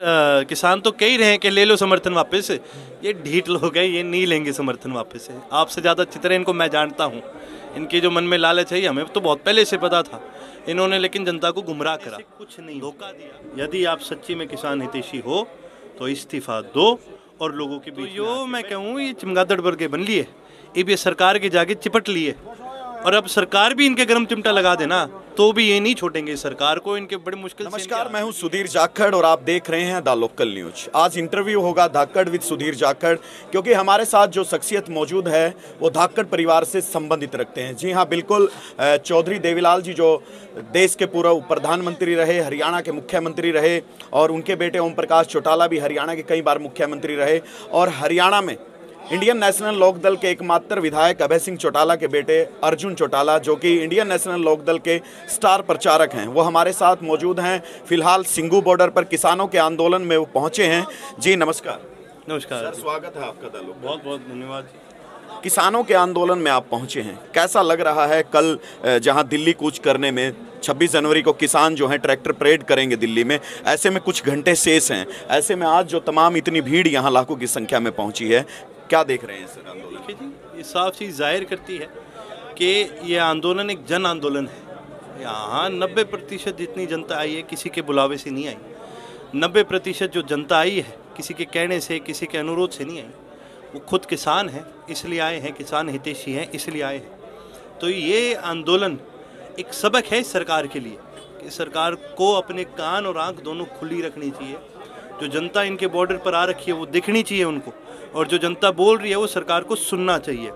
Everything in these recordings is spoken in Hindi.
किसान तो कह ही रहे हैं कि ले लो समर्थन वापस। ये ढीठ लोग हैं, ये नहीं लेंगे समर्थन वापस। आपसे ज़्यादा चित्रे इनको मैं जानता हूँ। इनके जो मन में लालच है हमें तो बहुत पहले से पता था। इन्होंने लेकिन जनता को गुमराह करा, कुछ नहीं धोखा दिया। यदि आप सच्ची में किसान हितैषी हो तो इस्तीफा दो और लोगों के बीच यो मैं कहूँ ये चमगादड़ वर्ग बन लिए, ये सरकार के जाके चिपट लिए। और अब सरकार भी इनके गर्म चिमटा लगा देना तो भी ये नहीं छोड़ेंगे सरकार को। इनके बड़े मुश्किल। नमस्कार, मैं हूं सुधीर जाखड़ और आप देख रहे हैं द लोकल न्यूज। आज इंटरव्यू होगा धाकड़ विद सुधीर जाखड़, क्योंकि हमारे साथ जो शख्सियत मौजूद है वो धाकड़ परिवार से संबंधित रखते हैं। जी हाँ, बिल्कुल। चौधरी देवीलाल जी जो देश के पूर्व प्रधानमंत्री रहे, हरियाणा के मुख्यमंत्री रहे, और उनके बेटे ओम प्रकाश चौटाला भी हरियाणा के कई बार मुख्यमंत्री रहे, और हरियाणा में इंडियन नेशनल लोकदल के एकमात्र विधायक अभय सिंह चौटाला के बेटे अर्जुन चौटाला, जो कि इंडियन नेशनल लोकदल के स्टार प्रचारक हैं, वो हमारे साथ मौजूद हैं। फिलहाल सिंगू बॉर्डर पर किसानों के आंदोलन में वो पहुंचे हैं। जी नमस्कार। नमस्कार सर, स्वागत है आपका द लोकल। बहुत बहुत धन्यवाद। किसानों के आंदोलन में आप पहुंचे हैं, कैसा लग रहा है? कल जहां दिल्ली कूच करने में 26 जनवरी को किसान जो हैं ट्रैक्टर परेड करेंगे दिल्ली में, ऐसे में कुछ घंटे शेष हैं, ऐसे में आज जो तमाम इतनी भीड़ यहाँ लाखों की संख्या में पहुंची है, क्या देख रहे हैं सर आंदोलन? देखिए जी, ये साफ चीज़ जाहिर करती है कि ये आंदोलन एक जन आंदोलन है। यहाँ 90% जितनी जनता आई है किसी के बुलावे से नहीं आई। 90% जो जनता आई है किसी के कहने से, किसी के अनुरोध से नहीं आई। वो खुद किसान हैं इसलिए आए हैं, किसान हितैषी हैं इसलिए आए हैं। तो ये आंदोलन एक सबक है सरकार के लिए कि सरकार को अपने कान और आंख दोनों खुली रखनी चाहिए। जो जनता इनके बॉर्डर पर आ रखी है वो दिखनी चाहिए उनको, और जो जनता बोल रही है वो सरकार को सुनना चाहिए।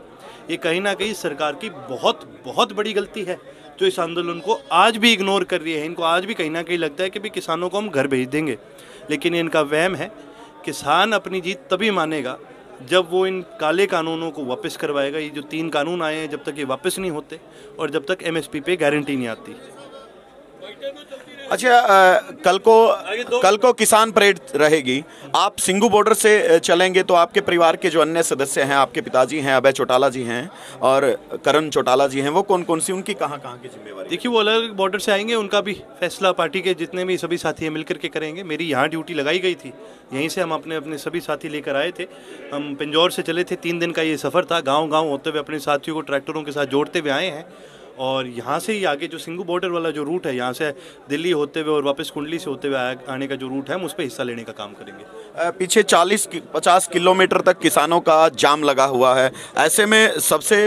ये कहीं ना कहीं सरकार की बहुत बहुत बड़ी गलती है जो इस आंदोलन को आज भी इग्नोर कर रही है। इनको आज भी कहीं ना कहीं लगता है कि भी किसानों को हम घर भेज देंगे, लेकिन इनका वहम है। किसान अपनी जीत तभी मानेगा जब वो इन काले कानूनों को वापस करवाएगा। ये जो 3 कानून आए हैं, जब तक ये वापस नहीं होते और जब तक MSP पे गारंटी नहीं आती। अच्छा, कल को किसान परेड रहेगी, आप सिंगू बॉर्डर से चलेंगे तो आपके परिवार के जो अन्य सदस्य हैं, आपके पिताजी हैं अभय चौटाला जी हैं और करण चौटाला जी हैं, वो कौन कौन सी, उनकी कहाँ कहाँ की जिम्मेवारी? देखिए, वो अलग बॉर्डर से आएंगे, उनका भी फैसला पार्टी के जितने भी सभी साथी हैं मिलकर के करेंगे। मेरी यहाँ ड्यूटी लगाई गई थी, यहीं से हम अपने सभी साथी लेकर आए थे। हम पिंजौर से चले थे, 3 दिन का ये सफ़र था। गाँव होते हुए अपने साथियों को ट्रैक्टरों के साथ जोड़ते हुए आए हैं, और यहाँ से ही आगे जो सिंगू बॉर्डर वाला जो रूट है, यहाँ से दिल्ली होते हुए और वापस कुंडली से होते हुए आने का जो रूट है, हम उस पर हिस्सा लेने का काम करेंगे। पीछे 40-50 किलोमीटर तक किसानों का जाम लगा हुआ है। ऐसे में सबसे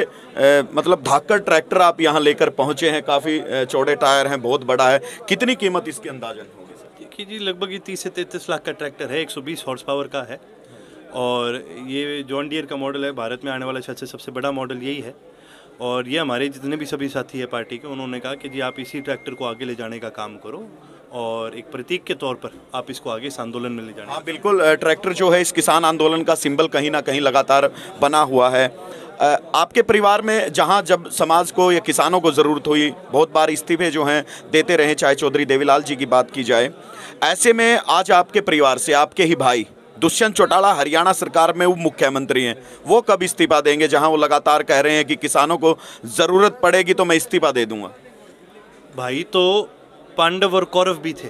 मतलब धाकड़ ट्रैक्टर आप यहाँ लेकर पहुँचे हैं, काफ़ी चौड़े टायर हैं, बहुत बड़ा है। कितनी कीमत इसकी अंदाजन होगी सर? देखिए जी, लगभग ये 30 से 33 लाख का ट्रैक्टर है, 120 हॉर्स पावर का है, और ये जॉन डियर का मॉडल है। भारत में आने वाला शायद से सबसे बड़ा मॉडल यही है। और ये हमारे जितने भी सभी साथी है पार्टी के, उन्होंने कहा कि जी आप इसी ट्रैक्टर को आगे ले जाने का काम करो और एक प्रतीक के तौर पर आप इसको आगे इस आंदोलन में ले जाने। हाँ बिल्कुल, ट्रैक्टर जो है इस किसान आंदोलन का सिंबल कहीं ना कहीं लगातार बना हुआ है। आपके परिवार में जहाँ जब समाज को या किसानों को ज़रूरत हुई, बहुत बार इस्तीफे जो हैं देते रहे, चाहे चौधरी देवीलाल जी की बात की जाए, ऐसे में आज आपके परिवार से आपके ही भाई दुष्यंत चौटाला हरियाणा सरकार में उप मुख्यमंत्री हैं, वो कब इस्तीफा देंगे? जहां वो लगातार कह रहे हैं कि किसानों को ज़रूरत पड़ेगी तो मैं इस्तीफा दे दूंगा। भाई तो पांडव और कौरव भी थे,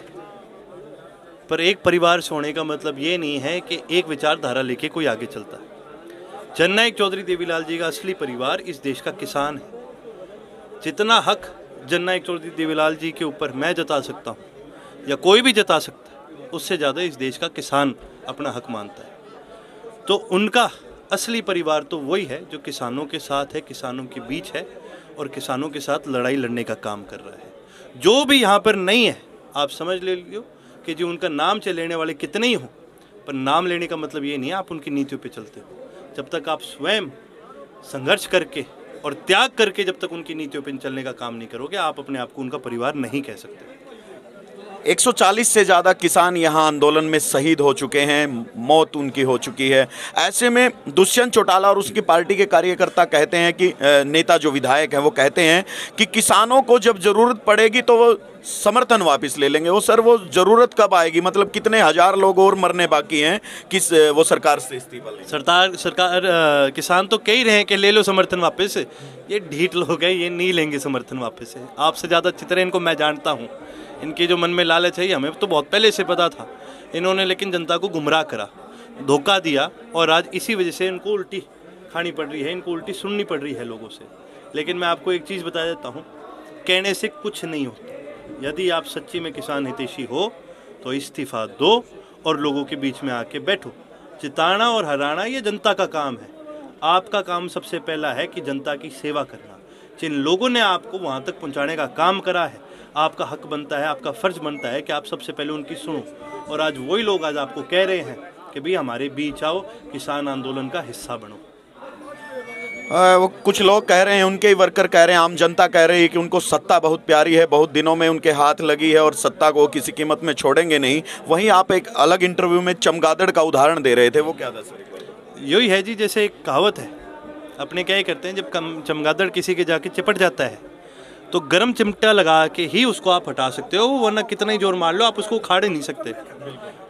पर एक परिवार से होने का मतलब ये नहीं है कि एक विचारधारा लेके कोई आगे चलता है। जननायक चौधरी देवीलाल जी का असली परिवार इस देश का किसान है। जितना हक जननायक चौधरी देवीलाल जी के ऊपर मैं जता सकता हूँ या कोई भी जता सकता है, उससे ज़्यादा इस देश का किसान अपना हक मानता है। तो उनका असली परिवार तो वही है जो किसानों के साथ है, किसानों के बीच है और किसानों के साथ लड़ाई लड़ने का काम कर रहा है। जो भी यहाँ पर नहीं है, आप समझ ले लियो कि जो उनका नाम से लेने वाले कितने ही हों, पर नाम लेने का मतलब ये नहीं है आप उनकी नीतियों पे चलते हो। जब तक आप स्वयं संघर्ष करके और त्याग करके जब तक उनकी नीतियों पे चलने का काम नहीं करोगे, आप अपने आप को उनका परिवार नहीं कह सकते। 140 से ज़्यादा किसान यहाँ आंदोलन में शहीद हो चुके हैं, मौत उनकी हो चुकी है। ऐसे में दुष्यंत चौटाला और उसकी पार्टी के कार्यकर्ता कहते हैं कि नेता जो विधायक हैं वो कहते हैं कि किसानों को जब ज़रूरत पड़ेगी तो वो समर्थन वापस ले लेंगे। वो सर, वो ज़रूरत कब आएगी? मतलब कितने हज़ार लोग और मरने बाकी हैं कि वो सरकार से इस्तीफा लें? सरकार किसान तो कह ही रहे हैं कि ले लो समर्थन वापस। ये ढीठ लोग हैं, ये नहीं लेंगे समर्थन वापस। आपसे ज़्यादा चित्रे इनको मैं जानता हूँ। इनके जो मन में लालच है हमें तो बहुत पहले से पता था। इन्होंने लेकिन जनता को गुमराह करा, धोखा दिया, और आज इसी वजह से इनको उल्टी खानी पड़ रही है, इनको उल्टी सुननी पड़ रही है लोगों से। लेकिन मैं आपको एक चीज़ बता देता हूँ, कहने से कुछ नहीं होता। यदि आप सच्ची में किसान हितैषी हो तो इस्तीफा दो और लोगों के बीच में आके बैठो। जिताना और हराना ये जनता का काम है। आपका काम सबसे पहला है कि जनता की सेवा करना। जिन लोगों ने आपको वहाँ तक पहुँचाने का काम करा है, आपका हक बनता है, आपका फ़र्ज बनता है कि आप सबसे पहले उनकी सुनो। और आज वही लोग आज आपको कह रहे हैं कि भाई हमारे बीच आओ, किसान आंदोलन का हिस्सा बनो। वो कुछ लोग कह रहे हैं, उनके ही वर्कर कह रहे हैं, आम जनता कह रही है कि उनको सत्ता बहुत प्यारी है, बहुत दिनों में उनके हाथ लगी है और सत्ता को किसी कीमत में छोड़ेंगे नहीं। वहीं आप एक अलग इंटरव्यू में चमगादड़ का उदाहरण दे रहे थे, वो क्या था सर? यही है जी, जैसे एक कहावत है, अपने क्या ही करते हैं, जब चमगादड़ किसी के जाके चिपट जाता है तो गर्म चिमटा लगा के ही उसको आप हटा सकते हो, वरना कितना ही जोर मार लो आप उसको उखाड़ नहीं सकते।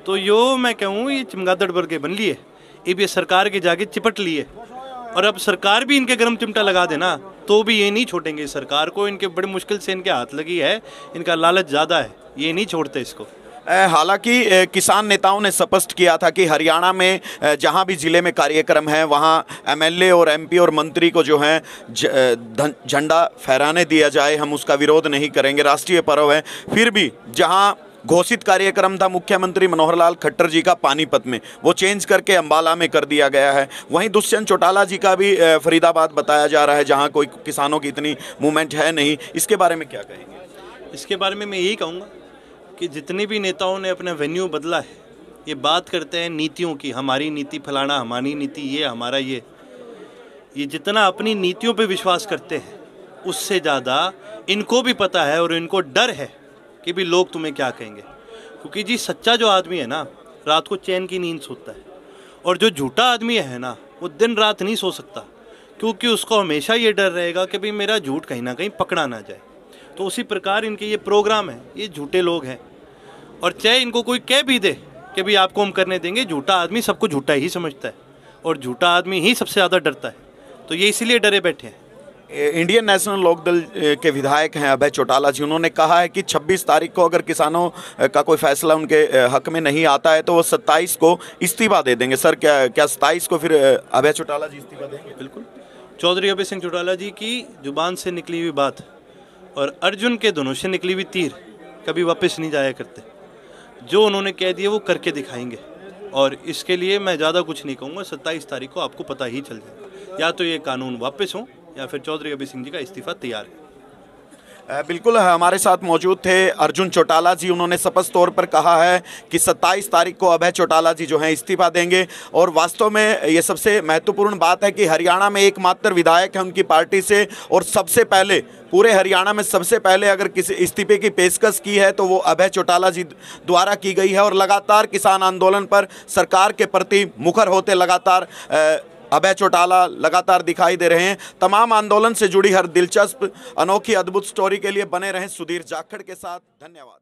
तो यो मैं कहूँ ये चमगादड़ वर्गे बन लिए, ये सरकार के जाके चिपट लिए, और अब सरकार भी इनके गर्म चिमटा लगा देना तो भी ये नहीं छोड़ेंगे सरकार को। इनके बड़ी मुश्किल से इनके हाथ लगी है, इनका लालच ज़्यादा है, ये नहीं छोड़ते इसको। हालांकि किसान नेताओं ने स्पष्ट किया था कि हरियाणा में जहां भी जिले में कार्यक्रम है वहां एमएलए और एमपी और मंत्री को जो है झंडा फहराने दिया जाए, हम उसका विरोध नहीं करेंगे, राष्ट्रीय पर्व है। फिर भी जहां घोषित कार्यक्रम था मुख्यमंत्री मनोहर लाल खट्टर जी का पानीपत में, वो चेंज करके अंबाला में कर दिया गया है। वहीं दुष्यंत चौटाला जी का भी फरीदाबाद बताया जा रहा है, जहां कोई किसानों की इतनी मूवमेंट है नहीं। इसके बारे में क्या कहेंगे? इसके बारे में मैं यही कहूँगा कि जितने भी नेताओं ने अपना वेन्यू बदला है, ये बात करते हैं नीतियों की, हमारी नीति फलाना, हमारी नीति ये, हमारा ये जितना अपनी नीतियों पे विश्वास करते हैं, उससे ज़्यादा इनको भी पता है और इनको डर है कि भी लोग तुम्हें क्या कहेंगे। क्योंकि जी सच्चा जो आदमी है ना, रात को चैन की नींद सोता है, और जो झूठा आदमी है ना, वो दिन रात नहीं सो सकता, क्योंकि उसको हमेशा ये डर रहेगा कि भाई मेरा झूठ कहीं ना कहीं पकड़ा ना जाए। तो उसी प्रकार इनके ये प्रोग्राम है, ये झूठे लोग हैं, और चाहे इनको कोई कह भी दे कि भाई आपको हम करने देंगे, झूठा आदमी सबको झूठा ही समझता है, और झूठा आदमी ही सबसे ज़्यादा डरता है। तो ये इसीलिए डरे बैठे हैं। इंडियन नेशनल लोकदल के विधायक हैं अभय चौटाला जी, उन्होंने कहा है कि 26 तारीख को अगर किसानों का कोई फैसला उनके हक में नहीं आता है तो वो 27 को इस्तीफा दे देंगे। सर क्या 27 को फिर अभय चौटाला जी इस्तीफा देंगे? बिल्कुल। चौधरी अभय सिंह चौटाला जी की जुबान से निकली हुई बात और अर्जुन के धनुष से निकली हुई तीर कभी वापस नहीं जाया करते। जो उन्होंने कह दिया वो करके दिखाएंगे, और इसके लिए मैं ज़्यादा कुछ नहीं कहूँगा। 27 तारीख को आपको पता ही चल जाएगा, या तो ये कानून वापस हो या फिर चौधरी अभय सिंह जी का इस्तीफा तैयार है। बिल्कुल, हमारे साथ मौजूद थे अर्जुन चौटाला जी। उन्होंने स्पष्ट तौर पर कहा है कि 27 तारीख को अभय चौटाला जी जो हैं इस्तीफा देंगे, और वास्तव में ये सबसे महत्वपूर्ण बात है कि हरियाणा में एकमात्र विधायक है उनकी पार्टी से, और सबसे पहले पूरे हरियाणा में सबसे पहले अगर किसी इस्तीफे की पेशकश की है तो वो अभय चौटाला जी द्वारा की गई है। और लगातार किसान आंदोलन पर सरकार के प्रति मुखर होते लगातार अभय चौटाला लगातार दिखाई दे रहे हैं। तमाम आंदोलन से जुड़ी हर दिलचस्प, अनोखी, अद्भुत स्टोरी के लिए बने रहें सुधीर जाखड़ के साथ। धन्यवाद।